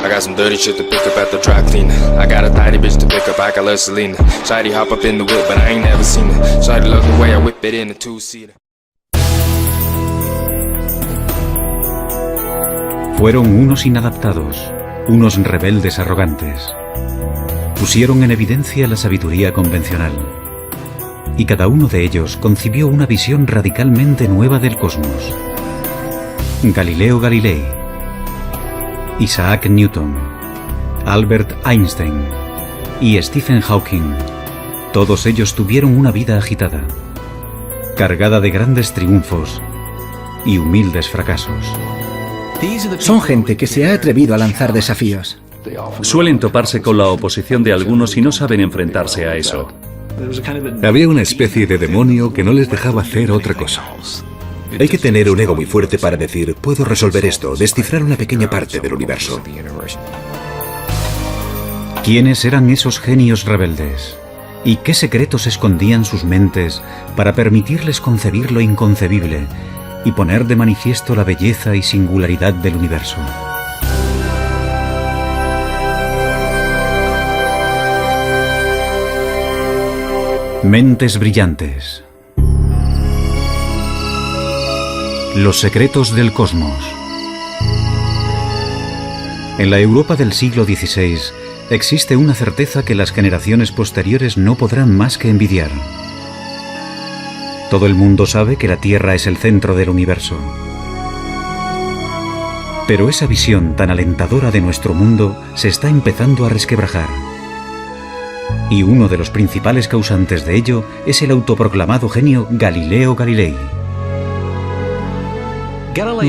I got some dirty shit to pick up at the dry clean. I got a tiny bitch to pick up, I got Selena. Shawty hop up in the whip, but I ain't never seen it. Shawty love the way I whip it in a two-seater. Fueron unos inadaptados, unos rebeldes arrogantes. Pusieron en evidencia la sabiduría convencional. Y cada uno de ellos concibió una visión radicalmente nueva del cosmos. Galileo Galilei, Isaac Newton, Albert Einstein y Stephen Hawking. Todos ellos tuvieron una vida agitada, cargada de grandes triunfos y humildes fracasos. Son gente que se ha atrevido a lanzar desafíos. Suelen toparse con la oposición de algunos y no saben enfrentarse a eso. Había una especie de demonio que no les dejaba hacer otra cosa. Hay que tener un ego muy fuerte para decir, puedo resolver esto, descifrar una pequeña parte del universo. ¿Quiénes eran esos genios rebeldes? ¿Y qué secretos escondían sus mentes para permitirles concebir lo inconcebible y poner de manifiesto la belleza y singularidad del universo? Mentes brillantes. Los secretos del cosmos. En la Europa del siglo XVI existe una certeza que las generaciones posteriores no podrán más que envidiar. Todo el mundo sabe que la Tierra es el centro del universo. Pero esa visión tan alentadora de nuestro mundo se está empezando a resquebrajar. Y uno de los principales causantes de ello es el autoproclamado genio Galileo Galilei.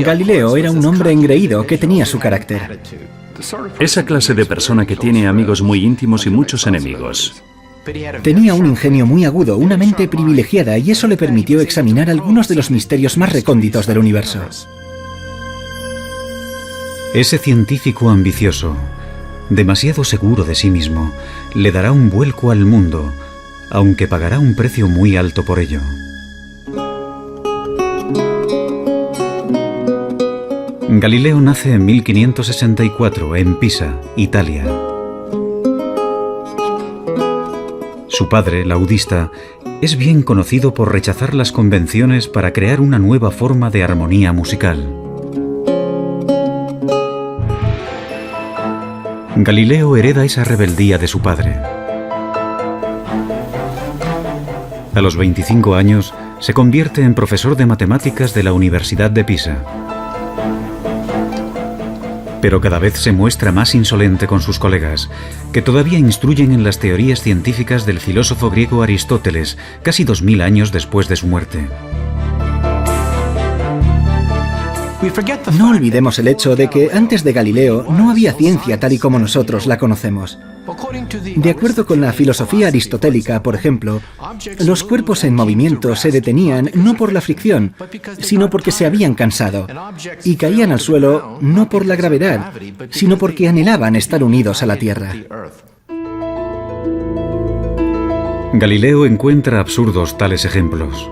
Galileo era un hombre engreído que tenía su carácter. Esa clase de persona que tiene amigos muy íntimos y muchos enemigos. Tenía un ingenio muy agudo, una mente privilegiada, y eso le permitió examinar algunos de los misterios más recónditos del universo. Ese científico ambicioso, demasiado seguro de sí mismo, le dará un vuelco al mundo, aunque pagará un precio muy alto por ello. Galileo nace en 1564 en Pisa, Italia. Su padre, laudista, es bien conocido por rechazar las convenciones para crear una nueva forma de armonía musical. Galileo hereda esa rebeldía de su padre. A los 25 años se convierte en profesor de matemáticas de la Universidad de Pisa. Pero cada vez se muestra más insolente con sus colegas, que todavía instruyen en las teorías científicas del filósofo griego Aristóteles, casi 2000 años después de su muerte. No olvidemos el hecho de que antes de Galileo no había ciencia tal y como nosotros la conocemos. De acuerdo con la filosofía aristotélica, por ejemplo, los cuerpos en movimiento se detenían no por la fricción, sino porque se habían cansado, y caían al suelo no por la gravedad, sino porque anhelaban estar unidos a la Tierra. Galileo encuentra absurdos tales ejemplos.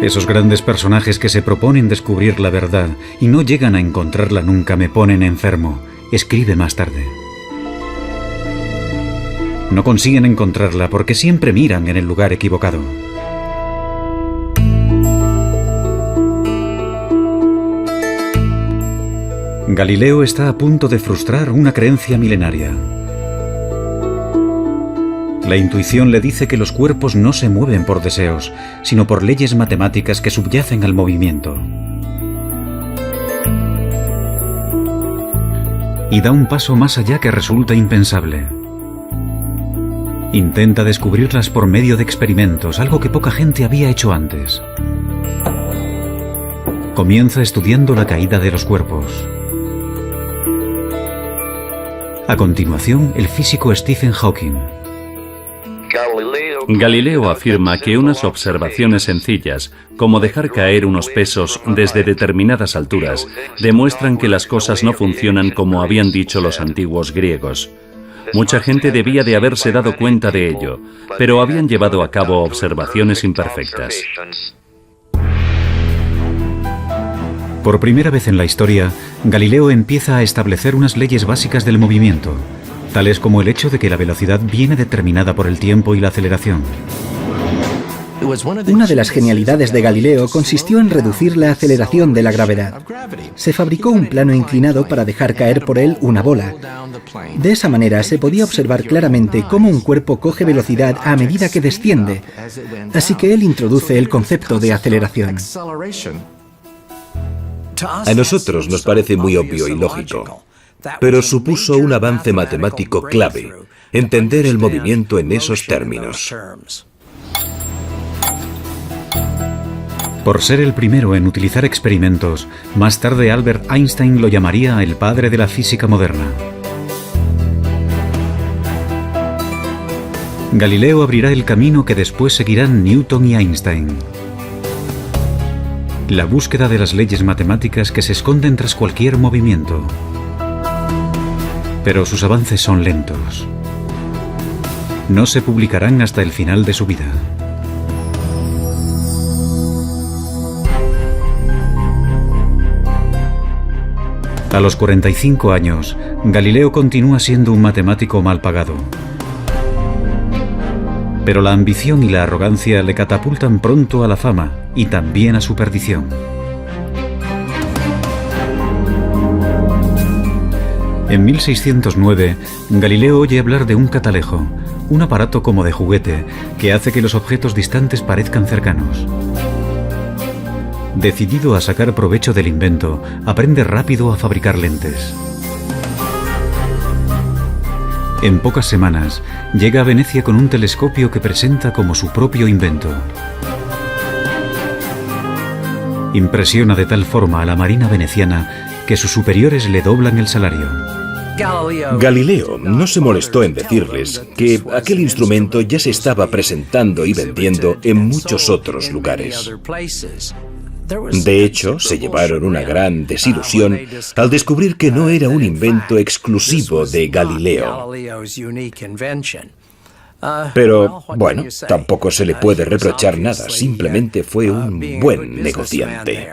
Esos grandes personajes que se proponen descubrir la verdad y no llegan a encontrarla nunca me ponen enfermo, escribe más tarde. No consiguen encontrarla porque siempre miran en el lugar equivocado. Galileo está a punto de frustrar una creencia milenaria. La intuición le dice que los cuerpos no se mueven por deseos, sino por leyes matemáticas que subyacen al movimiento. Y da un paso más allá que resulta impensable. Intenta descubrirlas por medio de experimentos, algo que poca gente había hecho antes. Comienza estudiando la caída de los cuerpos. A continuación, el físico Stephen Hawking. Galileo afirma que unas observaciones sencillas, como dejar caer unos pesos desde determinadas alturas, demuestran que las cosas no funcionan como habían dicho los antiguos griegos. Mucha gente debía de haberse dado cuenta de ello, pero habían llevado a cabo observaciones imperfectas. Por primera vez en la historia, Galileo empieza a establecer unas leyes básicas del movimiento, tales como el hecho de que la velocidad viene determinada por el tiempo y la aceleración. Una de las genialidades de Galileo consistió en reducir la aceleración de la gravedad. Se fabricó un plano inclinado para dejar caer por él una bola. De esa manera se podía observar claramente cómo un cuerpo coge velocidad a medida que desciende, así que él introduce el concepto de aceleración. A nosotros nos parece muy obvio y lógico, pero supuso un avance matemático clave, entender el movimiento en esos términos. Por ser el primero en utilizar experimentos, más tarde Albert Einstein lo llamaría el padre de la física moderna. Galileo abrirá el camino que después seguirán Newton y Einstein. La búsqueda de las leyes matemáticas que se esconden tras cualquier movimiento. Pero sus avances son lentos. No se publicarán hasta el final de su vida. A los 45 años, Galileo continúa siendo un matemático mal pagado. Pero la ambición y la arrogancia le catapultan pronto a la fama y también a su perdición. En 1609, Galileo oye hablar de un catalejo, un aparato como de juguete que hace que los objetos distantes parezcan cercanos. Decidido a sacar provecho del invento, aprende rápido a fabricar lentes. En pocas semanas, llega a Venecia con un telescopio que presenta como su propio invento. Impresiona de tal forma a la marina veneciana que sus superiores le doblan el salario. Galileo no se molestó en decirles que aquel instrumento ya se estaba presentando y vendiendo en muchos otros lugares. De hecho, se llevaron una gran desilusión al descubrir que no era un invento exclusivo de Galileo. Pero, bueno, tampoco se le puede reprochar nada, simplemente fue un buen negociante.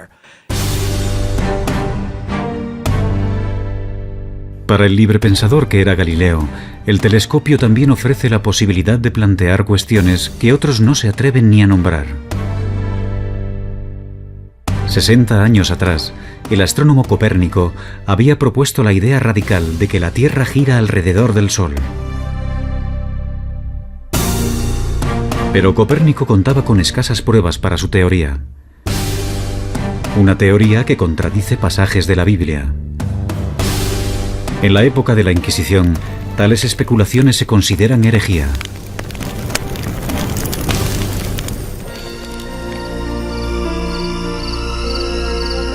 Para el librepensador que era Galileo, el telescopio también ofrece la posibilidad de plantear cuestiones que otros no se atreven ni a nombrar. 60 años atrás, el astrónomo Copérnico había propuesto la idea radical de que la Tierra gira alrededor del Sol. Pero Copérnico contaba con escasas pruebas para su teoría. Una teoría que contradice pasajes de la Biblia. En la época de la Inquisición, tales especulaciones se consideran herejía.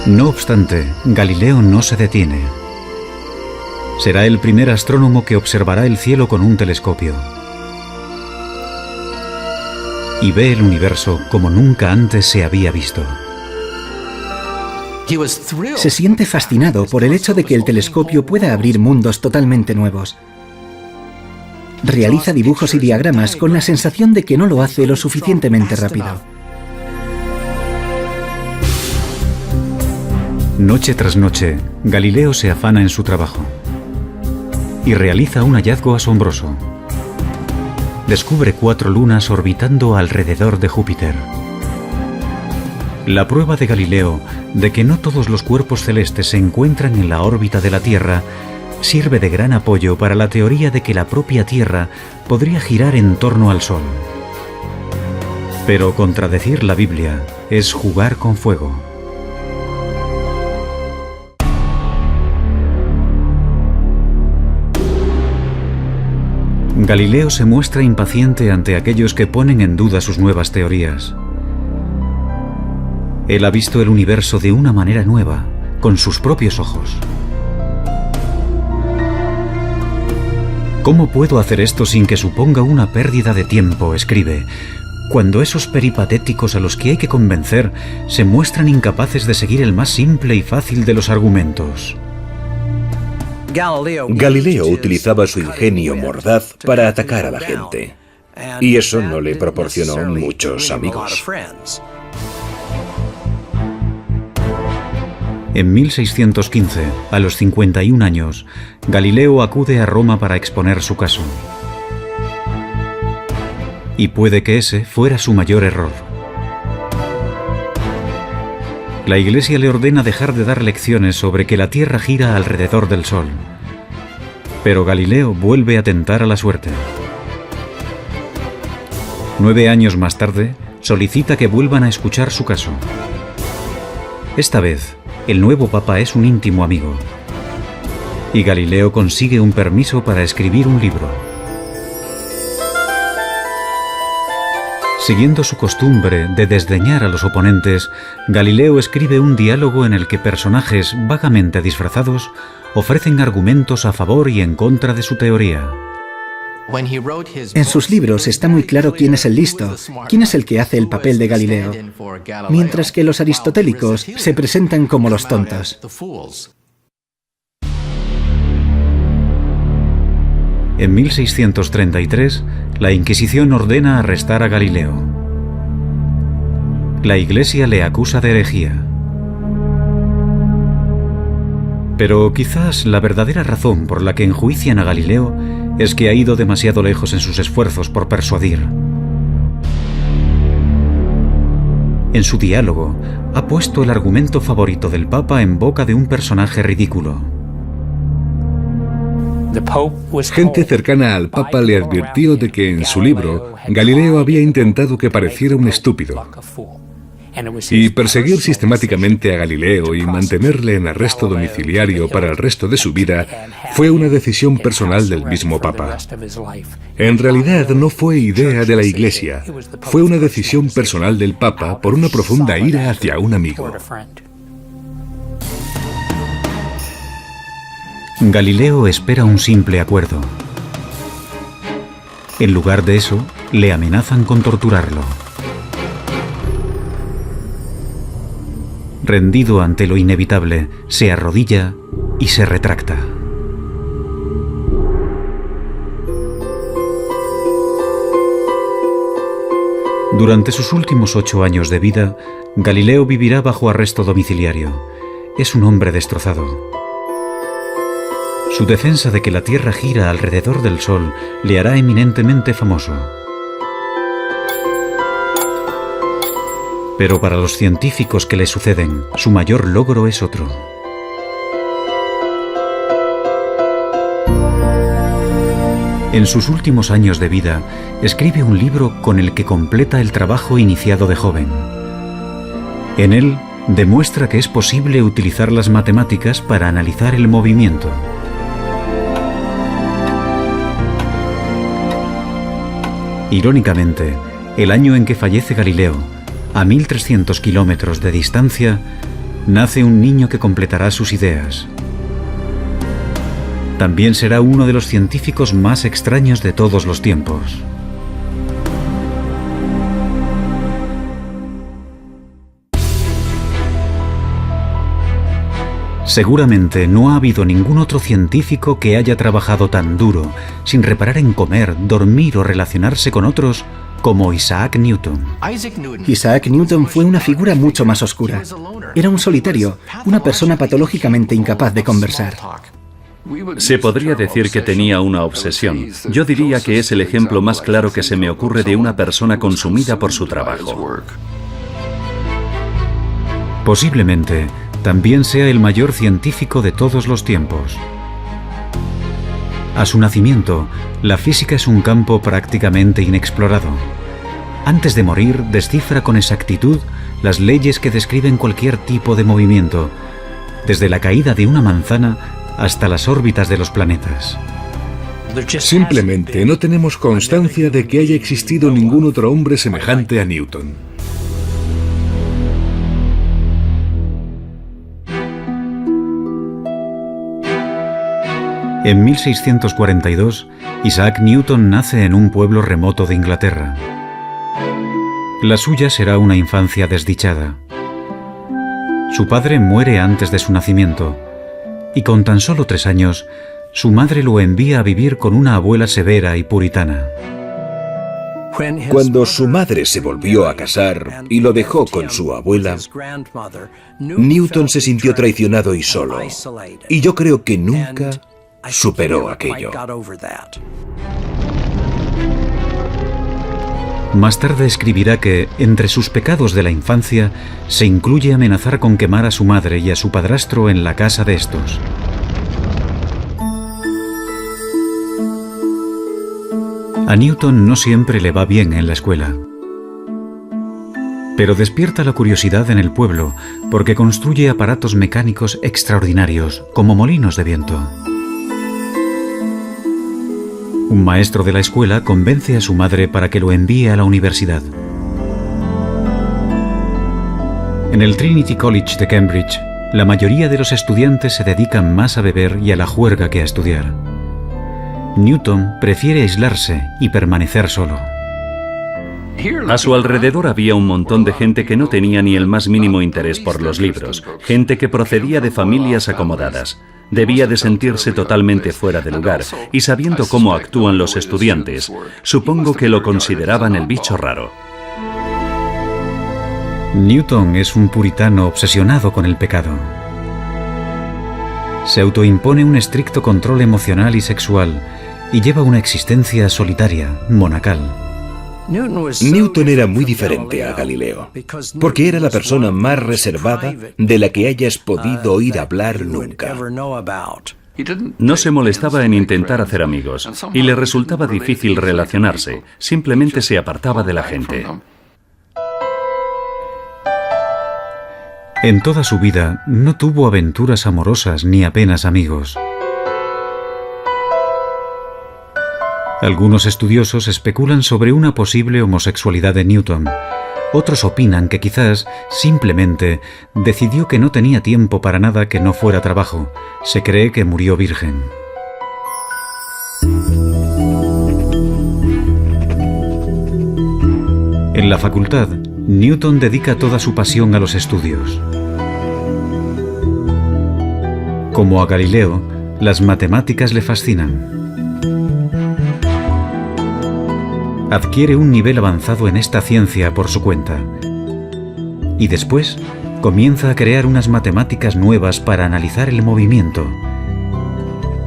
No obstante, Galileo no se detiene. Será el primer astrónomo que observará el cielo con un telescopio. Y ve el universo como nunca antes se había visto. Se siente fascinado por el hecho de que el telescopio pueda abrir mundos totalmente nuevos. Realiza dibujos y diagramas con la sensación de que no lo hace lo suficientemente rápido. Noche tras noche, Galileo se afana en su trabajo y realiza un hallazgo asombroso. Descubre 4 lunas orbitando alrededor de Júpiter. La prueba de Galileo de que no todos los cuerpos celestes se encuentran en la órbita de la Tierra sirve de gran apoyo para la teoría de que la propia Tierra podría girar en torno al Sol. Pero contradecir la Biblia es jugar con fuego. Galileo se muestra impaciente ante aquellos que ponen en duda sus nuevas teorías. Él ha visto el universo de una manera nueva, con sus propios ojos. ¿Cómo puedo hacer esto sin que suponga una pérdida de tiempo?, escribe, cuando esos peripatéticos a los que hay que convencer se muestran incapaces de seguir el más simple y fácil de los argumentos. Galileo utilizaba su ingenio mordaz para atacar a la gente, y eso no le proporcionó muchos amigos. En 1615, a los 51 años, Galileo acude a Roma para exponer su caso. Y puede que ese fuera su mayor error. La Iglesia le ordena dejar de dar lecciones sobre que la Tierra gira alrededor del Sol. Pero Galileo vuelve a tentar a la suerte. 9 años más tarde, solicita que vuelvan a escuchar su caso. Esta vez, el nuevo papa es un íntimo amigo. Y Galileo consigue un permiso para escribir un libro. Siguiendo su costumbre de desdeñar a los oponentes, Galileo escribe un diálogo en el que personajes vagamente disfrazados ofrecen argumentos a favor y en contra de su teoría. En sus libros está muy claro quién es el listo, quién es el que hace el papel de Galileo, mientras que los aristotélicos se presentan como los tontos. En 1633, la Inquisición ordena arrestar a Galileo. La Iglesia le acusa de herejía. Pero quizás la verdadera razón por la que enjuician a Galileo es que ha ido demasiado lejos en sus esfuerzos por persuadir. En su diálogo, ha puesto el argumento favorito del Papa en boca de un personaje ridículo. Gente cercana al Papa le advirtió de que en su libro Galileo había intentado que pareciera un estúpido. Y perseguir sistemáticamente a Galileo y mantenerle en arresto domiciliario para el resto de su vida fue una decisión personal del mismo Papa. En realidad no fue idea de la Iglesia, fue una decisión personal del Papa por una profunda ira hacia un amigo. Galileo espera un simple acuerdo. En lugar de eso, le amenazan con torturarlo. Rendido ante lo inevitable, se arrodilla y se retracta. Durante sus últimos 8 años de vida, Galileo vivirá bajo arresto domiciliario. Es un hombre destrozado. Su defensa de que la Tierra gira alrededor del Sol le hará eminentemente famoso. Pero para los científicos que le suceden, su mayor logro es otro. En sus últimos años de vida, escribe un libro con el que completa el trabajo iniciado de joven. En él, demuestra que es posible utilizar las matemáticas para analizar el movimiento. Irónicamente, el año en que fallece Galileo, a 1300 kilómetros de distancia, nace un niño que completará sus ideas. También será uno de los científicos más extraños de todos los tiempos. Seguramente no ha habido ningún otro científico que haya trabajado tan duro, sin reparar en comer, dormir o relacionarse con otros, como Isaac Newton. Isaac Newton fue una figura mucho más oscura. Era un solitario, una persona patológicamente incapaz de conversar. Se podría decir que tenía una obsesión. Yo diría que es el ejemplo más claro que se me ocurre de una persona consumida por su trabajo. Posiblemente también sea el mayor científico de todos los tiempos. A su nacimiento, la física es un campo prácticamente inexplorado. Antes de morir, descifra con exactitud las leyes que describen cualquier tipo de movimiento, desde la caída de una manzana hasta las órbitas de los planetas. Simplemente no tenemos constancia de que haya existido ningún otro hombre semejante a Newton. En 1642, Isaac Newton nace en un pueblo remoto de Inglaterra. La suya será una infancia desdichada. Su padre muere antes de su nacimiento, y con tan solo 3 años, su madre lo envía a vivir con una abuela severa y puritana. Cuando su madre se volvió a casar y lo dejó con su abuela, Newton se sintió traicionado y solo. Y yo creo que nunca superó aquello. Más tarde escribirá que, entre sus pecados de la infancia, se incluye amenazar con quemar a su madre y a su padrastro en la casa de estos. A Newton no siempre le va bien en la escuela. Pero despierta la curiosidad en el pueblo porque construye aparatos mecánicos extraordinarios, como molinos de viento. Un maestro de la escuela convence a su madre para que lo envíe a la universidad. En el Trinity College de Cambridge, la mayoría de los estudiantes se dedican más a beber y a la juerga que a estudiar. Newton prefiere aislarse y permanecer solo. A su alrededor había un montón de gente que no tenía ni el más mínimo interés por los libros, gente que procedía de familias acomodadas. Debía de sentirse totalmente fuera de lugar, y sabiendo cómo actúan los estudiantes, supongo que lo consideraban el bicho raro. Newton es un puritano obsesionado con el pecado. Se autoimpone un estricto control emocional y sexual y lleva una existencia solitaria, monacal. Newton era muy diferente a Galileo, porque era la persona más reservada de la que hayas podido oír hablar nunca. No se molestaba en intentar hacer amigos, y le resultaba difícil relacionarse, simplemente se apartaba de la gente. En toda su vida no tuvo aventuras amorosas ni apenas amigos. Algunos estudiosos especulan sobre una posible homosexualidad de Newton. Otros opinan que quizás, simplemente, decidió que no tenía tiempo para nada que no fuera trabajo. Se cree que murió virgen. En la facultad, Newton dedica toda su pasión a los estudios. Como a Galileo, las matemáticas le fascinan. Adquiere un nivel avanzado en esta ciencia por su cuenta. Y después comienza a crear unas matemáticas nuevas para analizar el movimiento.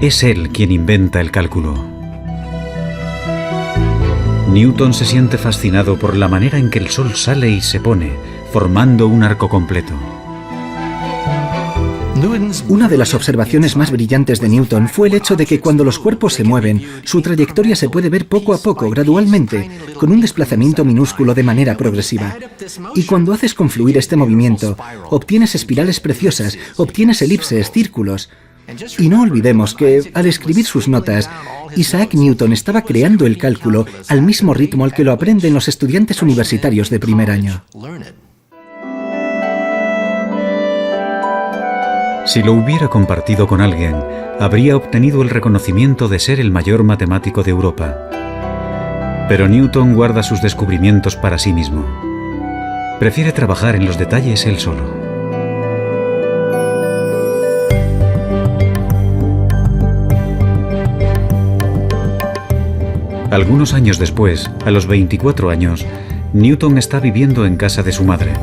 Es él quien inventa el cálculo. Newton se siente fascinado por la manera en que el Sol sale y se pone, formando un arco completo. Una de las observaciones más brillantes de Newton fue el hecho de que cuando los cuerpos se mueven, su trayectoria se puede ver poco a poco, gradualmente, con un desplazamiento minúsculo de manera progresiva. Y cuando haces confluir este movimiento, obtienes espirales preciosas, obtienes elipses, círculos. Y no olvidemos que, al escribir sus notas, Isaac Newton estaba creando el cálculo al mismo ritmo al que lo aprenden los estudiantes universitarios de primer año. Si lo hubiera compartido con alguien, habría obtenido el reconocimiento de ser el mayor matemático de Europa. Pero Newton guarda sus descubrimientos para sí mismo. Prefiere trabajar en los detalles él solo. Algunos años después, a los 24 años, Newton está viviendo en casa de su madre.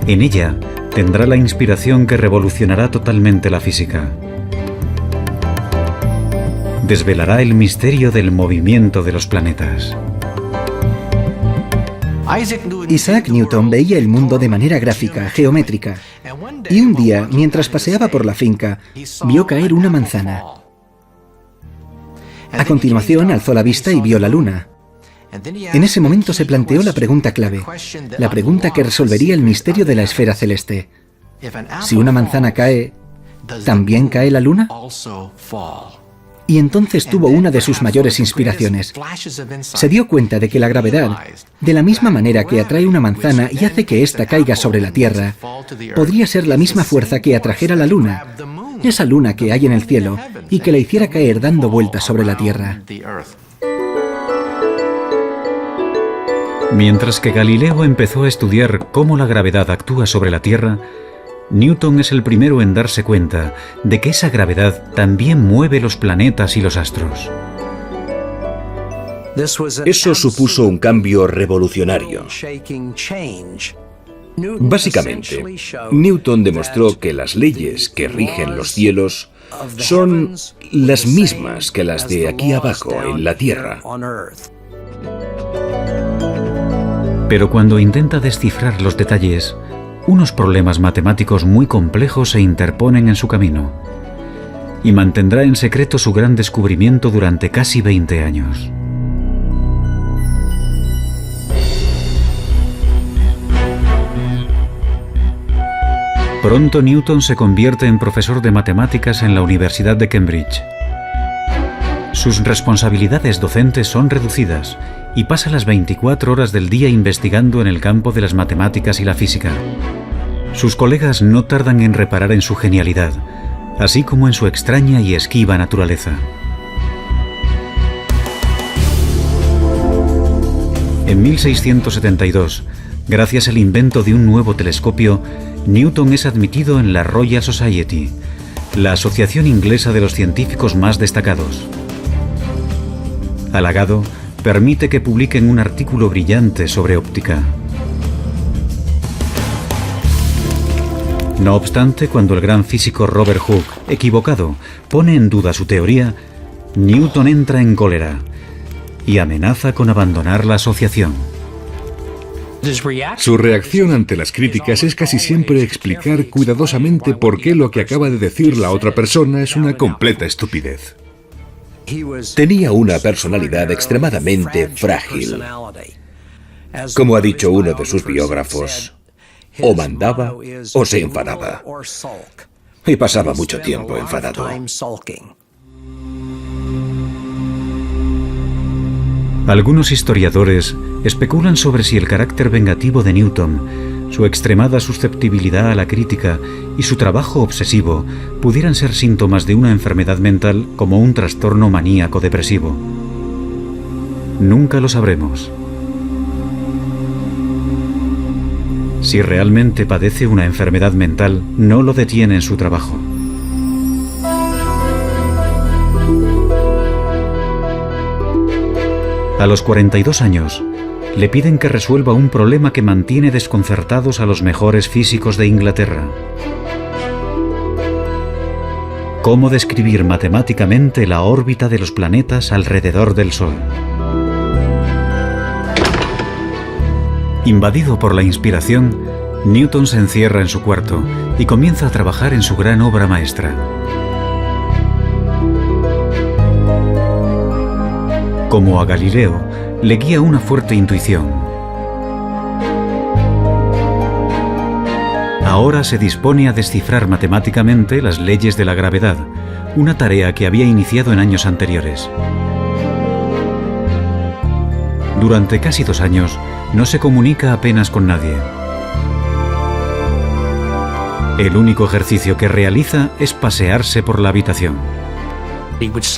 En ella, tendrá la inspiración que revolucionará totalmente la física. Desvelará el misterio del movimiento de los planetas. Isaac Newton veía el mundo de manera gráfica, geométrica. Y un día, mientras paseaba por la finca, vio caer una manzana. A continuación, alzó la vista y vio la luna. En ese momento se planteó la pregunta clave, la pregunta que resolvería el misterio de la esfera celeste. Si una manzana cae, ¿también cae la luna? Y entonces tuvo una de sus mayores inspiraciones. Se dio cuenta de que la gravedad, de la misma manera que atrae una manzana y hace que ésta caiga sobre la Tierra, podría ser la misma fuerza que atrajera la luna, esa luna que hay en el cielo, y que la hiciera caer dando vueltas sobre la Tierra. Mientras que Galileo empezó a estudiar cómo la gravedad actúa sobre la Tierra, Newton es el primero en darse cuenta de que esa gravedad también mueve los planetas y los astros. Eso supuso un cambio revolucionario. Básicamente, Newton demostró que las leyes que rigen los cielos son las mismas que las de aquí abajo, en la Tierra. Pero cuando intenta descifrar los detalles, unos problemas matemáticos muy complejos se interponen en su camino y mantendrá en secreto su gran descubrimiento durante casi 20 años. Pronto Newton se convierte en profesor de matemáticas en la Universidad de Cambridge. Sus responsabilidades docentes son reducidas y pasa las 24 horas del día investigando en el campo de las matemáticas y la física. Sus colegas no tardan en reparar en su genialidad, así como en su extraña y esquiva naturaleza. En 1672, gracias al invento de un nuevo telescopio, Newton es admitido en la Royal Society, la asociación inglesa de los científicos más destacados. Halagado, permite que publiquen un artículo brillante sobre óptica. No obstante, cuando el gran físico Robert Hooke, equivocado, pone en duda su teoría, Newton entra en cólera y amenaza con abandonar la asociación. Su reacción ante las críticas es casi siempre explicar cuidadosamente por qué lo que acaba de decir la otra persona es una completa estupidez. Tenía una personalidad extremadamente frágil. Como ha dicho uno de sus biógrafos, o mandaba o se enfadaba. Y pasaba mucho tiempo enfadado. Algunos historiadores especulan sobre si el carácter vengativo de Newton, su extremada susceptibilidad a la crítica y su trabajo obsesivo pudieran ser síntomas de una enfermedad mental como un trastorno maníaco-depresivo. Nunca lo sabremos. Si realmente padece una enfermedad mental, no lo detiene en su trabajo. A los 42 años, le piden que resuelva un problema que mantiene desconcertados a los mejores físicos de Inglaterra. ¿Cómo describir matemáticamente la órbita de los planetas alrededor del Sol? Invadido por la inspiración, Newton se encierra en su cuarto y comienza a trabajar en su gran obra maestra. Como a Galileo, le guía una fuerte intuición. Ahora se dispone a descifrar matemáticamente las leyes de la gravedad, una tarea que había iniciado en años anteriores. Durante casi 2 años, no se comunica apenas con nadie. El único ejercicio que realiza es pasearse por la habitación.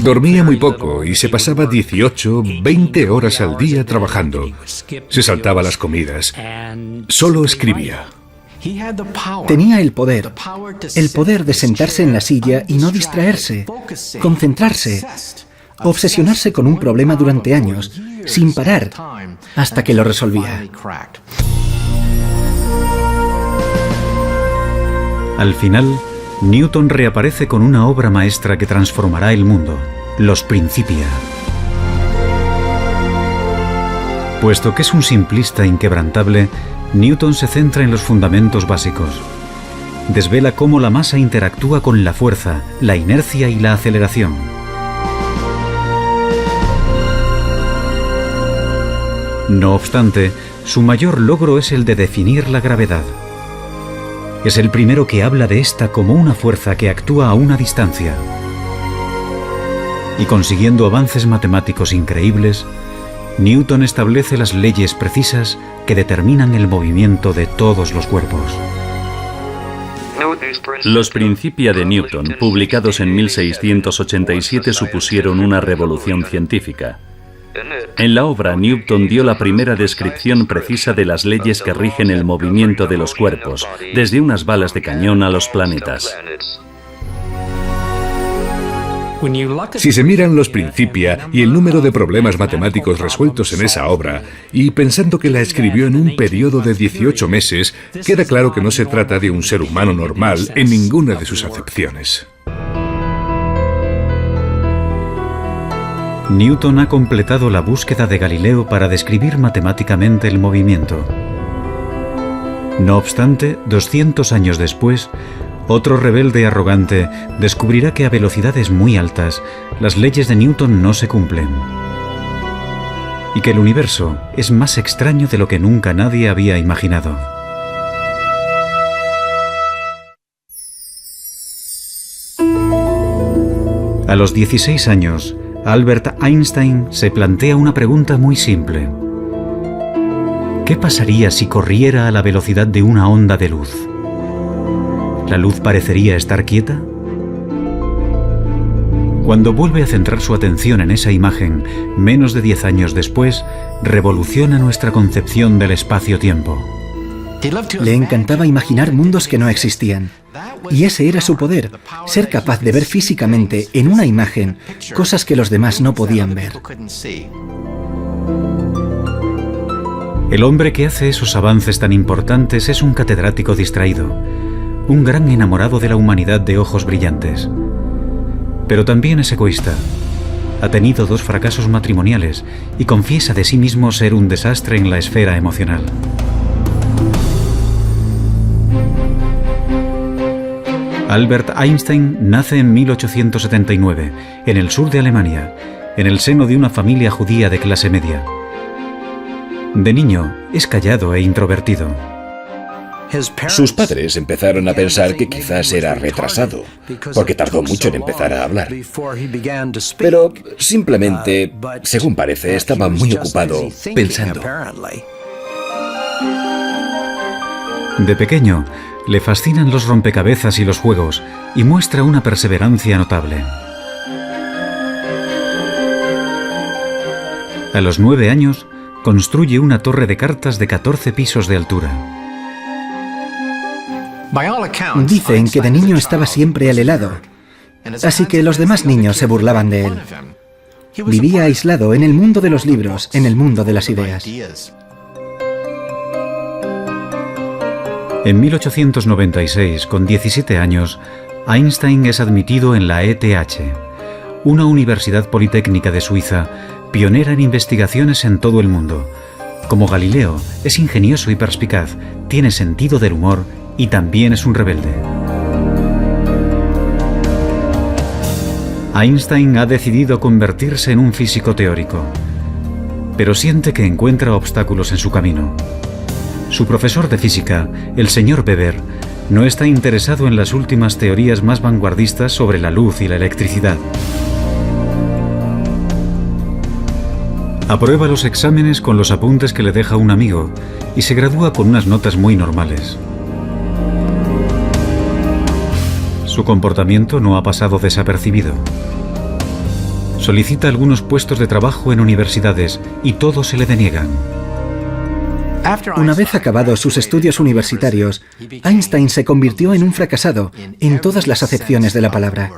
Dormía muy poco y se pasaba 18, 20 horas al día trabajando. Se saltaba las comidas. Solo escribía. Tenía el poder de sentarse en la silla y no distraerse, concentrarse, obsesionarse con un problema durante años, sin parar, hasta que lo resolvía. Al final, Newton reaparece con una obra maestra que transformará el mundo, Los Principia. Puesto que es un simplista inquebrantable, Newton se centra en los fundamentos básicos. Desvela cómo la masa interactúa con la fuerza, la inercia y la aceleración. No obstante, su mayor logro es el de definir la gravedad. Es el primero que habla de esta como una fuerza que actúa a una distancia. Y consiguiendo avances matemáticos increíbles, Newton establece las leyes precisas que determinan el movimiento de todos los cuerpos. Los Principia de Newton, publicados en 1687, supusieron una revolución científica. En la obra, Newton dio la primera descripción precisa de las leyes que rigen el movimiento de los cuerpos, desde unas balas de cañón a los planetas. Si se miran los Principia y el número de problemas matemáticos resueltos en esa obra, y pensando que la escribió en un periodo de 18 meses, queda claro que no se trata de un ser humano normal en ninguna de sus acepciones. Newton ha completado la búsqueda de Galileo para describir matemáticamente el movimiento. No obstante, 200 años después, otro rebelde arrogante descubrirá que a velocidades muy altas las leyes de Newton no se cumplen y que el universo es más extraño de lo que nunca nadie había imaginado. A los 16 años, Albert Einstein se plantea una pregunta muy simple. ¿Qué pasaría si corriera a la velocidad de una onda de luz? ¿La luz parecería estar quieta? Cuando vuelve a centrar su atención en esa imagen, menos de 10 años después, revoluciona nuestra concepción del espacio-tiempo. Le encantaba imaginar mundos que no existían. Y ese era su poder, ser capaz de ver físicamente en una imagen cosas que los demás no podían ver. El hombre que hace esos avances tan importantes es un catedrático distraído, un gran enamorado de la humanidad de ojos brillantes. Pero también es egoísta. Ha tenido 2 fracasos matrimoniales y confiesa de sí mismo ser un desastre en la esfera emocional. Albert Einstein nace en 1879, en el sur de Alemania, en el seno de una familia judía de clase media. De niño, es callado e introvertido. Sus padres empezaron a pensar que quizás era retrasado, porque tardó mucho en empezar a hablar. Pero simplemente, según parece, estaba muy ocupado pensando. De pequeño, le fascinan los rompecabezas y los juegos, y muestra una perseverancia notable. A los 9 años, construye una torre de cartas de 14 pisos de altura. Dicen que de niño estaba siempre al helado, así que los demás niños se burlaban de él. Vivía aislado en el mundo de los libros, en el mundo de las ideas. En 1896, con 17 años, Einstein es admitido en la ETH, una universidad politécnica de Suiza, pionera en investigaciones en todo el mundo. Como Galileo, es ingenioso y perspicaz, tiene sentido del humor y también es un rebelde. Einstein ha decidido convertirse en un físico teórico, pero siente que encuentra obstáculos en su camino. Su profesor de física, el señor Weber, no está interesado en las últimas teorías más vanguardistas sobre la luz y la electricidad. Aprueba los exámenes con los apuntes que le deja un amigo y se gradúa con unas notas muy normales. Su comportamiento no ha pasado desapercibido. Solicita algunos puestos de trabajo en universidades y todos se le deniegan. Una vez acabados sus estudios universitarios, Einstein se convirtió en un fracasado en todas las acepciones de la palabra.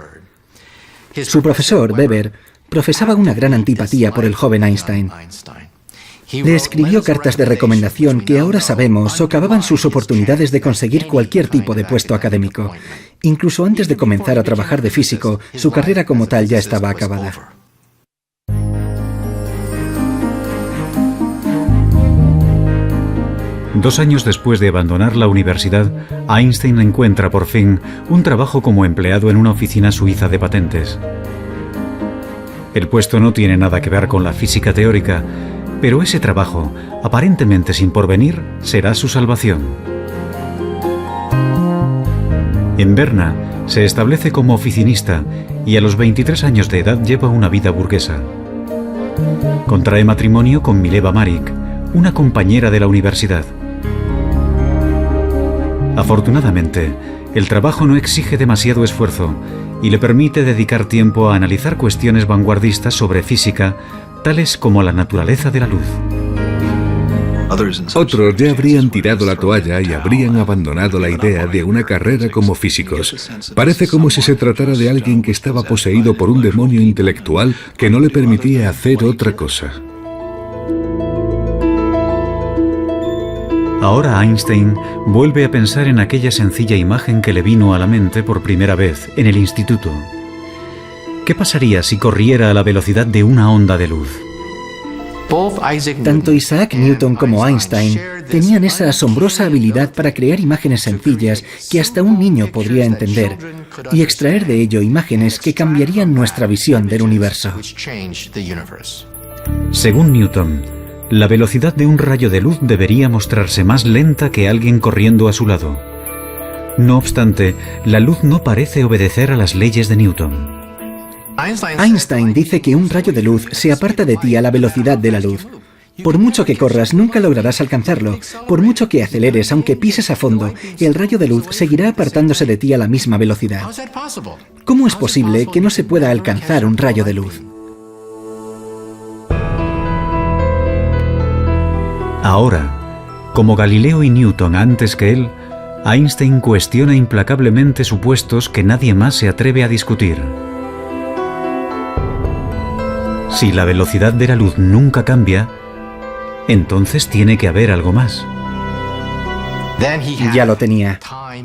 Su profesor, Weber, profesaba una gran antipatía por el joven Einstein. Le escribió cartas de recomendación que ahora sabemos socavaban sus oportunidades de conseguir cualquier tipo de puesto académico. Incluso antes de comenzar a trabajar de físico, su carrera como tal ya estaba acabada. Dos años después de abandonar la universidad, Einstein encuentra por fin un trabajo como empleado en una oficina suiza de patentes. El puesto no tiene nada que ver con la física teórica, pero ese trabajo, aparentemente sin porvenir, será su salvación. En Berna se establece como oficinista y a los 23 años de edad lleva una vida burguesa. Contrae matrimonio con Mileva Marik, una compañera de la universidad. Afortunadamente, el trabajo no exige demasiado esfuerzo y le permite dedicar tiempo a analizar cuestiones vanguardistas sobre física, tales como la naturaleza de la luz. Otros ya habrían tirado la toalla y habrían abandonado la idea de una carrera como físicos. Parece como si se tratara de alguien que estaba poseído por un demonio intelectual que no le permitía hacer otra cosa. Ahora Einstein vuelve a pensar en aquella sencilla imagen que le vino a la mente por primera vez en el instituto. ¿Qué pasaría si corriera a la velocidad de una onda de luz? Tanto Isaac Newton como Einstein tenían esa asombrosa habilidad para crear imágenes sencillas que hasta un niño podría entender y extraer de ello imágenes que cambiarían nuestra visión del universo. Según Newton, la velocidad de un rayo de luz debería mostrarse más lenta que alguien corriendo a su lado. No obstante, la luz no parece obedecer a las leyes de Newton. Einstein dice que un rayo de luz se aparta de ti a la velocidad de la luz. Por mucho que corras, nunca lograrás alcanzarlo. Por mucho que aceleres, aunque pises a fondo, el rayo de luz seguirá apartándose de ti a la misma velocidad. ¿Cómo es posible que no se pueda alcanzar un rayo de luz? Ahora, como Galileo y Newton antes que él, Einstein cuestiona implacablemente supuestos que nadie más se atreve a discutir. Si la velocidad de la luz nunca cambia, entonces tiene que haber algo más. Ya lo tenía.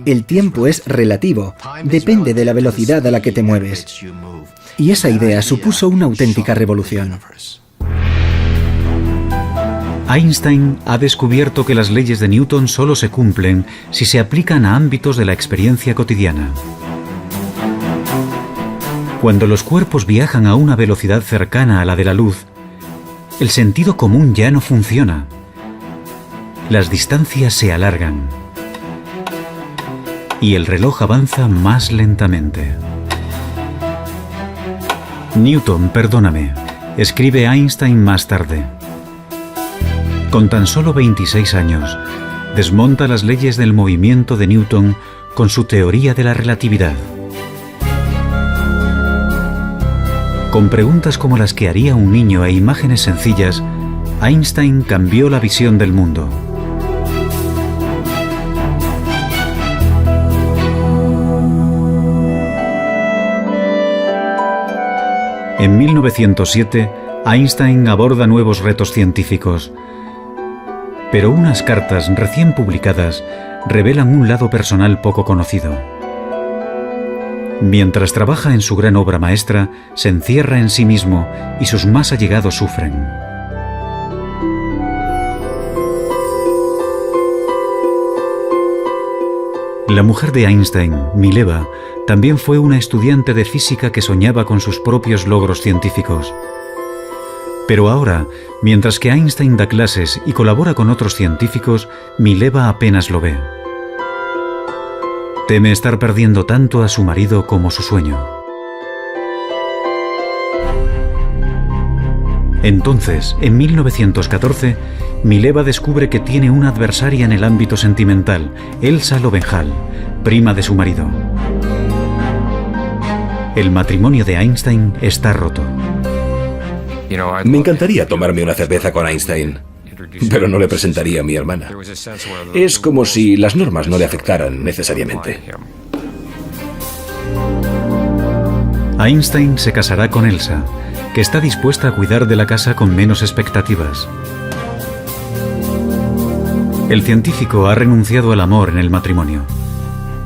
El tiempo es relativo, depende de la velocidad a la que te mueves. Y esa idea supuso una auténtica revolución. Einstein ha descubierto que las leyes de Newton solo se cumplen si se aplican a ámbitos de la experiencia cotidiana. Cuando los cuerpos viajan a una velocidad cercana a la de la luz, el sentido común ya no funciona. Las distancias se alargan y el reloj avanza más lentamente. Newton, perdóname, escribe Einstein más tarde. Con tan solo 26 años, desmonta las leyes del movimiento de Newton con su teoría de la relatividad. Con preguntas como las que haría un niño e imágenes sencillas, Einstein cambió la visión del mundo. En 1907, Einstein aborda nuevos retos científicos. Pero unas cartas recién publicadas revelan un lado personal poco conocido. Mientras trabaja en su gran obra maestra, se encierra en sí mismo y sus más allegados sufren. La mujer de Einstein, Mileva, también fue una estudiante de física que soñaba con sus propios logros científicos. Pero ahora, mientras que Einstein da clases y colabora con otros científicos, Mileva apenas lo ve. Teme estar perdiendo tanto a su marido como su sueño. Entonces, en 1914, Mileva descubre que tiene una adversaria en el ámbito sentimental, Elsa Lowenthal, prima de su marido. El matrimonio de Einstein está roto. Me encantaría tomarme una cerveza con Einstein, pero no le presentaría a mi hermana. Es como si las normas no le afectaran necesariamente. Einstein se casará con Elsa, que está dispuesta a cuidar de la casa con menos expectativas. El científico ha renunciado al amor en el matrimonio.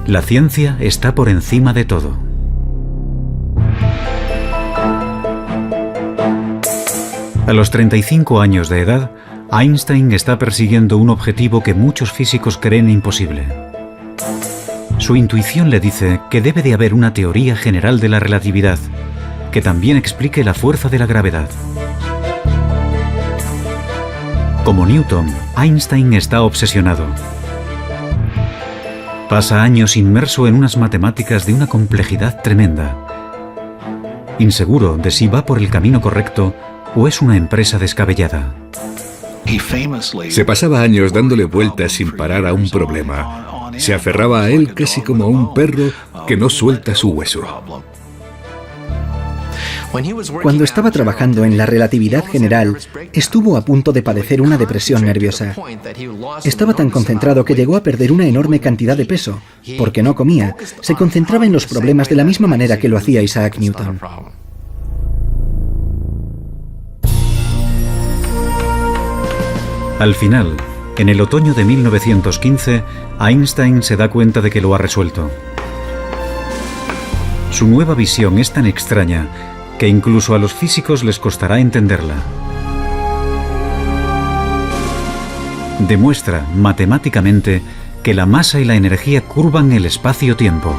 La ciencia está por encima de todo. A los 35 años de edad, Einstein está persiguiendo un objetivo que muchos físicos creen imposible. Su intuición le dice que debe de haber una teoría general de la relatividad, que también explique la fuerza de la gravedad. Como Newton, Einstein está obsesionado. Pasa años inmerso en unas matemáticas de una complejidad tremenda. Inseguro de si va por el camino correcto o es una empresa descabellada. Se pasaba años dándole vueltas sin parar a un problema. Se aferraba a él casi como a un perro que no suelta su hueso. Cuando estaba trabajando en la relatividad general, estuvo a punto de padecer una depresión nerviosa. Estaba tan concentrado que llegó a perder una enorme cantidad de peso. Porque no comía, se concentraba en los problemas de la misma manera que lo hacía Isaac Newton. Al final, en el otoño de 1915, Einstein se da cuenta de que lo ha resuelto. Su nueva visión es tan extraña que incluso a los físicos les costará entenderla. Demuestra matemáticamente que la masa y la energía curvan el espacio-tiempo.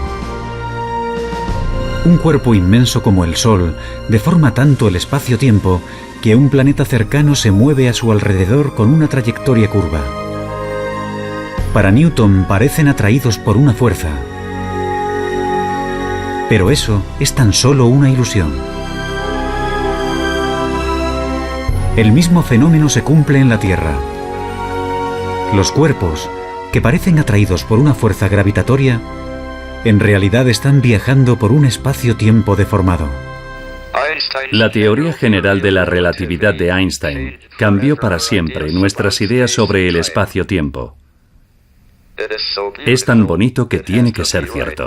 Un cuerpo inmenso como el Sol deforma tanto el espacio-tiempo que un planeta cercano se mueve a su alrededor con una trayectoria curva. Para Newton parecen atraídos por una fuerza. Pero eso es tan solo una ilusión. El mismo fenómeno se cumple en la Tierra. Los cuerpos, que parecen atraídos por una fuerza gravitatoria, en realidad están viajando por un espacio-tiempo deformado. La teoría general de la relatividad de Einstein cambió para siempre nuestras ideas sobre el espacio-tiempo. Es tan bonito que tiene que ser cierto.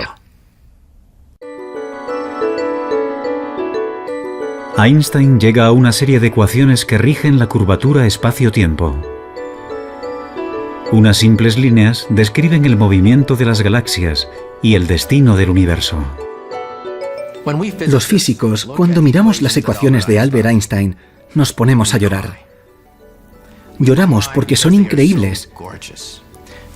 Einstein llega a una serie de ecuaciones que rigen la curvatura espacio-tiempo. Unas simples líneas describen el movimiento de las galaxias y el destino del universo. Los físicos, cuando miramos las ecuaciones de Albert Einstein, nos ponemos a llorar. Lloramos porque son increíbles.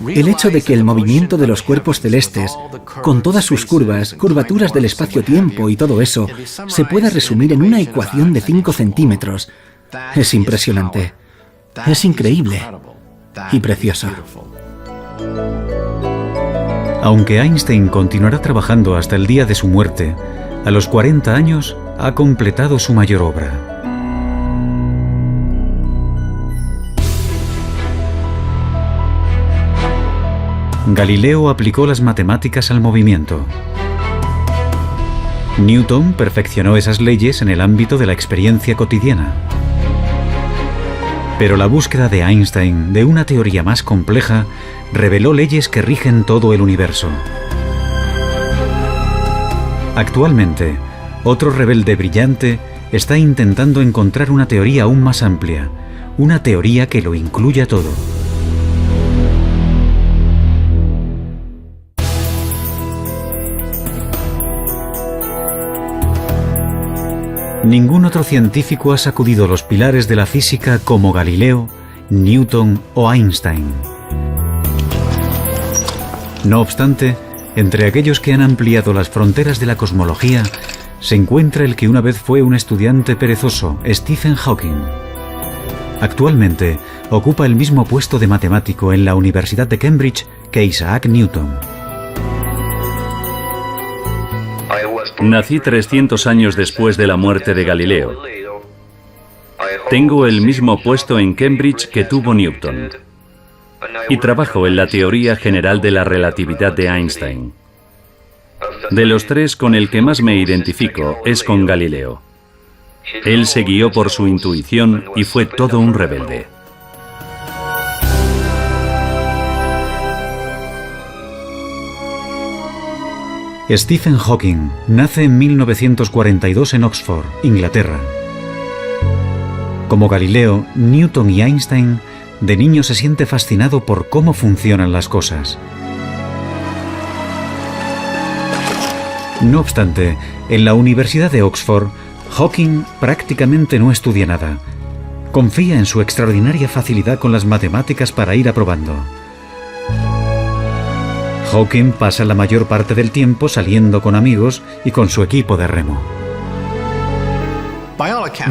El hecho de que el movimiento de los cuerpos celestes, con todas sus curvas, curvaturas del espacio-tiempo y todo eso, se pueda resumir en una ecuación de 5 centímetros, es impresionante. Es increíble y precioso. Aunque Einstein continuará trabajando hasta el día de su muerte, a los 40 años ha completado su mayor obra. Galileo aplicó las matemáticas al movimiento. Newton perfeccionó esas leyes en el ámbito de la experiencia cotidiana. Pero la búsqueda de Einstein de una teoría más compleja reveló leyes que rigen todo el universo. Actualmente, otro rebelde brillante está intentando encontrar una teoría aún más amplia, una teoría que lo incluya todo. Ningún otro científico ha sacudido los pilares de la física como Galileo, Newton o Einstein. No obstante, entre aquellos que han ampliado las fronteras de la cosmología, se encuentra el que una vez fue un estudiante perezoso, Stephen Hawking. Actualmente, ocupa el mismo puesto de matemático en la Universidad de Cambridge que Isaac Newton. Nací 300 años después de la muerte de Galileo. Tengo el mismo puesto en Cambridge que tuvo Newton. Y trabajo en la teoría general de la relatividad de Einstein. De los tres, con el que más me identifico es con Galileo. Él se guió por su intuición y fue todo un rebelde. Stephen Hawking nace en 1942 en Oxford, Inglaterra. Como Galileo, Newton y Einstein, de niño se siente fascinado por cómo funcionan las cosas. No obstante, en la Universidad de Oxford, Hawking prácticamente no estudia nada. Confía en su extraordinaria facilidad con las matemáticas para ir aprobando. Hawking pasa la mayor parte del tiempo saliendo con amigos y con su equipo de remo.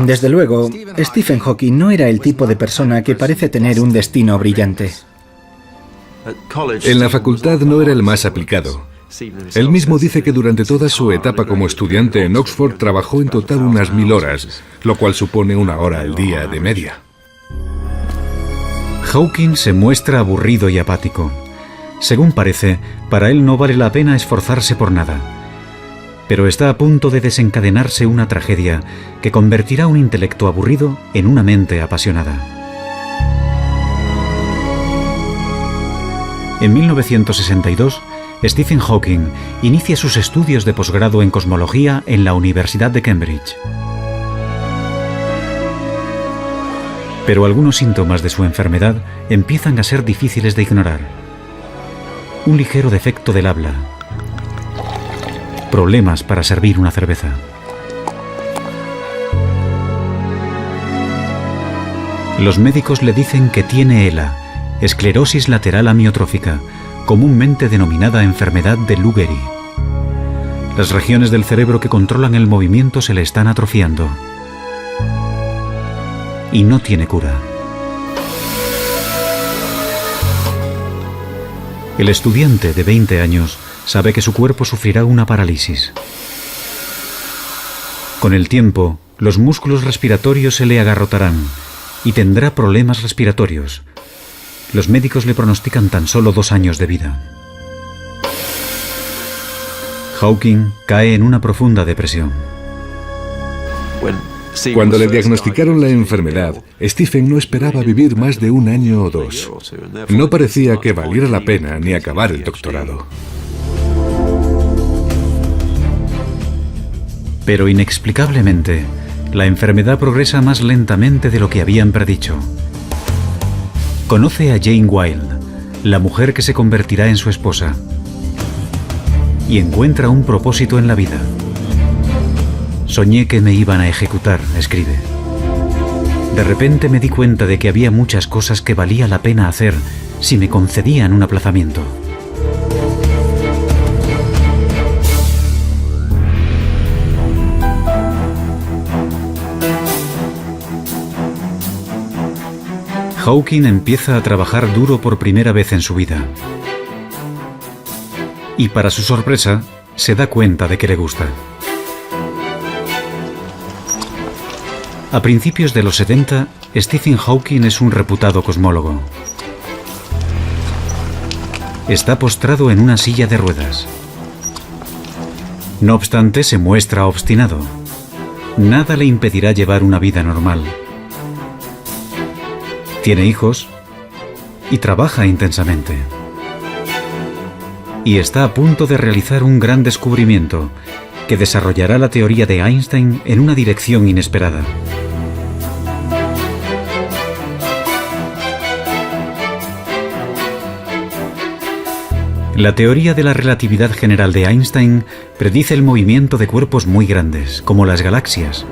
Desde luego, Stephen Hawking no era el tipo de persona que parece tener un destino brillante. En la facultad no era el más aplicado. Él mismo dice que durante toda su etapa como estudiante en Oxford trabajó en total unas 1000 horas, lo cual supone 1 hora al día de media. Hawking se muestra aburrido y apático. Según parece, para él no vale la pena esforzarse por nada. Pero está a punto de desencadenarse una tragedia que convertirá un intelecto aburrido en una mente apasionada. En 1962, Stephen Hawking inicia sus estudios de posgrado en cosmología en la Universidad de Cambridge. Pero algunos síntomas de su enfermedad empiezan a ser difíciles de ignorar. Un ligero defecto del habla. Problemas para servir una cerveza. Los médicos le dicen que tiene ELA, esclerosis lateral amiotrófica, comúnmente denominada enfermedad de Lou Gehrig. Las regiones del cerebro que controlan el movimiento se le están atrofiando. Y no tiene cura. El estudiante de 20 años sabe que su cuerpo sufrirá una parálisis. Con el tiempo, los músculos respiratorios se le agarrotarán y tendrá problemas respiratorios. Los médicos le pronostican tan solo 2 años de vida. Hawking cae en una profunda depresión. Cuando le diagnosticaron la enfermedad, Stephen no esperaba vivir más de 1 año o 2. No parecía que valiera la pena ni acabar el doctorado. Pero inexplicablemente, la enfermedad progresa más lentamente de lo que habían predicho. Conoce a Jane Wilde, la mujer que se convertirá en su esposa, y encuentra un propósito en la vida. Soñé que me iban a ejecutar, escribe. De repente me di cuenta de que había muchas cosas que valía la pena hacer si me concedían un aplazamiento. Hawking empieza a trabajar duro por primera vez en su vida. Y para su sorpresa, se da cuenta de que le gusta. A principios de los 70, Stephen Hawking es un reputado cosmólogo. Está postrado en una silla de ruedas. No obstante, se muestra obstinado. Nada le impedirá llevar una vida normal. Tiene hijos y trabaja intensamente. Y está a punto de realizar un gran descubrimiento que desarrollará la teoría de Einstein en una dirección inesperada. La teoría de la relatividad general de Einstein predice el movimiento de cuerpos muy grandes, como las galaxias,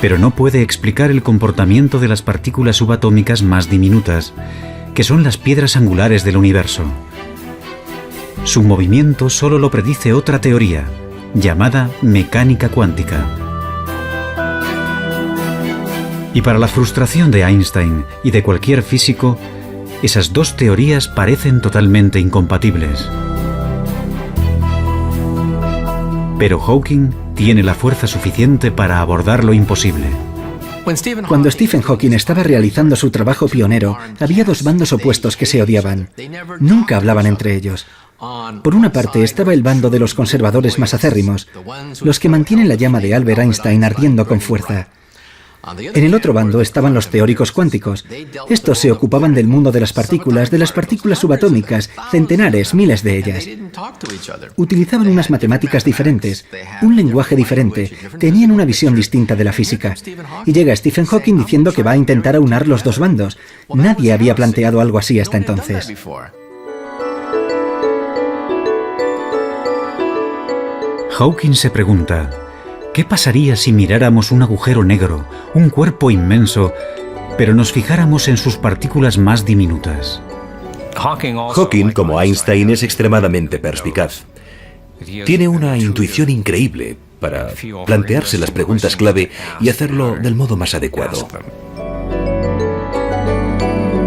pero no puede explicar el comportamiento de las partículas subatómicas más diminutas, que son las piedras angulares del universo. Su movimiento solo lo predice otra teoría, llamada mecánica cuántica. Y para la frustración de Einstein y de cualquier físico, esas dos teorías parecen totalmente incompatibles. Pero Hawking tiene la fuerza suficiente para abordar lo imposible. Cuando Stephen Hawking estaba realizando su trabajo pionero, había 2 bandos opuestos que se odiaban. Nunca hablaban entre ellos. Por una parte estaba el bando de los conservadores más acérrimos, los que mantienen la llama de Albert Einstein ardiendo con fuerza. En el otro bando estaban los teóricos cuánticos. Estos se ocupaban del mundo de las partículas subatómicas, centenares, miles de ellas. Utilizaban unas matemáticas diferentes, un lenguaje diferente, tenían una visión distinta de la física. Y llega Stephen Hawking diciendo que va a intentar aunar los 2 bandos. Nadie había planteado algo así hasta entonces. Hawking se pregunta: ¿qué pasaría si miráramos un agujero negro, un cuerpo inmenso, pero nos fijáramos en sus partículas más diminutas? Hawking, como Einstein, es extremadamente perspicaz. Tiene una intuición increíble para plantearse las preguntas clave y hacerlo del modo más adecuado.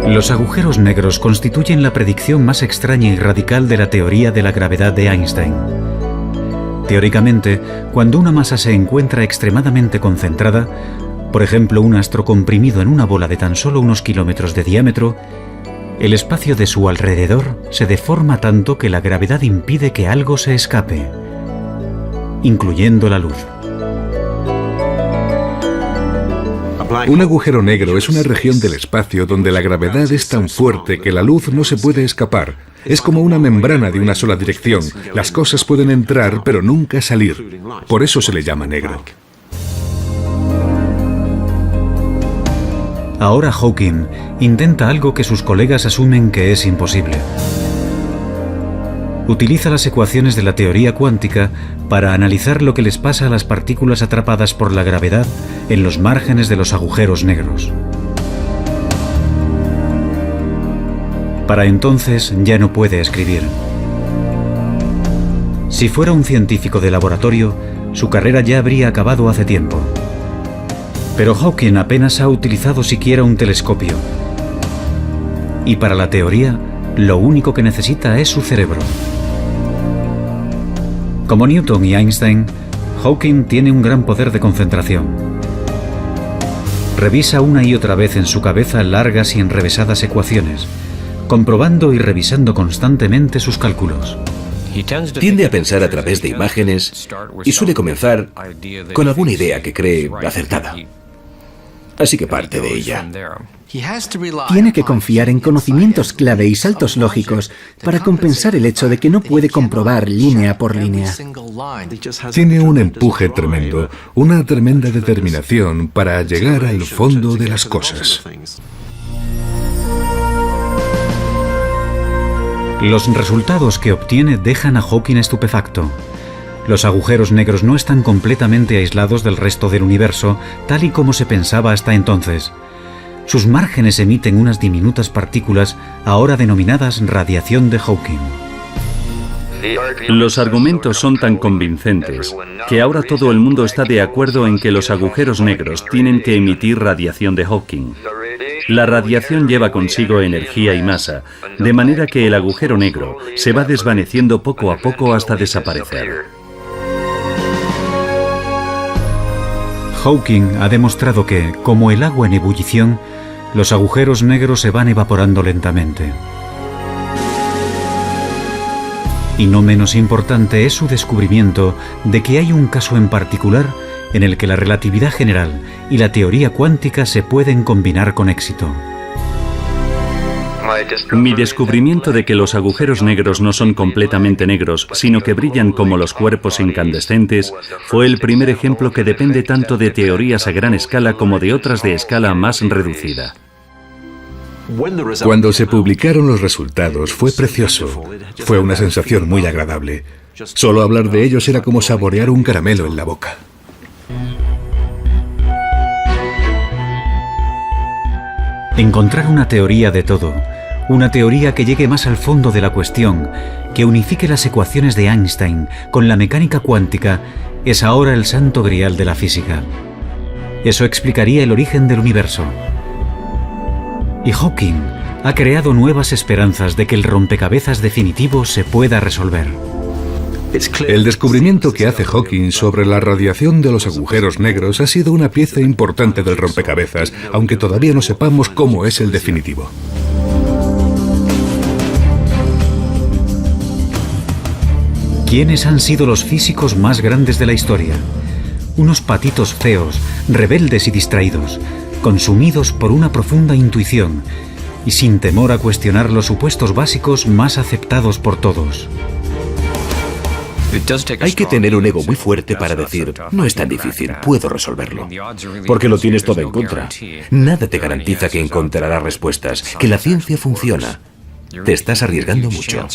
Los agujeros negros constituyen la predicción más extraña y radical de la teoría de la gravedad de Einstein. Teóricamente, cuando una masa se encuentra extremadamente concentrada, por ejemplo un astro comprimido en una bola de tan solo unos kilómetros de diámetro, el espacio de su alrededor se deforma tanto que la gravedad impide que algo se escape. incluyendo la luz. Un agujero negro es una región del espacio donde la gravedad es tan fuerte que la luz no se puede escapar. Es como una membrana de una sola dirección. Las cosas pueden entrar, pero nunca salir. Por eso se le llama negro. Ahora Hawking intenta algo que sus colegas asumen que es imposible. Utiliza las ecuaciones de la teoría cuántica para analizar lo que les pasa a las partículas atrapadas por la gravedad en los márgenes de los agujeros negros. Para entonces ya no puede escribir. Si fuera un científico de laboratorio, su carrera ya habría acabado hace tiempo. Pero Hawking apenas ha utilizado siquiera un telescopio. Y para la teoría, lo único que necesita es su cerebro. Como Newton y Einstein, Hawking tiene un gran poder de concentración. Revisa una y otra vez en su cabeza largas y enrevesadas ecuaciones, comprobando y revisando constantemente sus cálculos. Tiende a pensar a través de imágenes y suele comenzar con alguna idea que cree acertada. Así que parte de ella. Tiene que confiar en conocimientos clave y saltos lógicos para compensar el hecho de que no puede comprobar línea por línea. Tiene un empuje tremendo, una tremenda determinación para llegar al fondo de las cosas. Los resultados que obtiene dejan a Hawking estupefacto. Los agujeros negros no están completamente aislados del resto del universo, tal y como se pensaba hasta entonces. Sus márgenes emiten unas diminutas partículas, ahora denominadas radiación de Hawking. Los argumentos son tan convincentes que ahora todo el mundo está de acuerdo en que los agujeros negros tienen que emitir radiación de Hawking. La radiación lleva consigo energía y masa, de manera que el agujero negro se va desvaneciendo poco a poco hasta desaparecer. Hawking ha demostrado que, como el agua en ebullición, los agujeros negros se van evaporando lentamente. Y no menos importante es su descubrimiento de que hay un caso en particular en el que la relatividad general y la teoría cuántica se pueden combinar con éxito. Mi descubrimiento de que los agujeros negros no son completamente negros, sino que brillan como los cuerpos incandescentes, fue el primer ejemplo que depende tanto de teorías a gran escala como de otras de escala más reducida. Cuando se publicaron los resultados fue precioso. Fue una sensación muy agradable. Solo hablar de ellos era como saborear un caramelo en la boca. Encontrar una teoría de todo, una teoría que llegue más al fondo de la cuestión, que unifique las ecuaciones de Einstein con la mecánica cuántica, es ahora el santo grial de la física. Eso explicaría el origen del universo. Y Hawking ha creado nuevas esperanzas de que el rompecabezas definitivo se pueda resolver. El descubrimiento que hace Hawking sobre la radiación de los agujeros negros ha sido una pieza importante del rompecabezas, aunque todavía no sepamos cómo es el definitivo. ¿Quiénes han sido los físicos más grandes de la historia? Unos patitos feos, rebeldes y distraídos, consumidos por una profunda intuición y sin temor a cuestionar los supuestos básicos más aceptados por todos. Hay que tener un ego muy fuerte para decir, no es tan difícil, puedo resolverlo. Porque lo tienes todo en contra. Nada te garantiza que encontrarás respuestas, que la ciencia funciona. Te estás arriesgando mucho.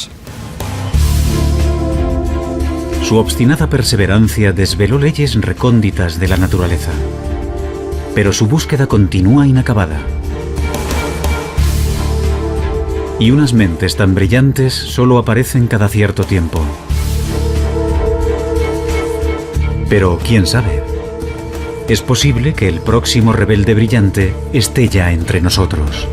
Su obstinada perseverancia desveló leyes recónditas de la naturaleza. Pero su búsqueda continúa inacabada. Y unas mentes tan brillantes solo aparecen cada cierto tiempo. Pero quién sabe, es posible que el próximo rebelde brillante esté ya entre nosotros.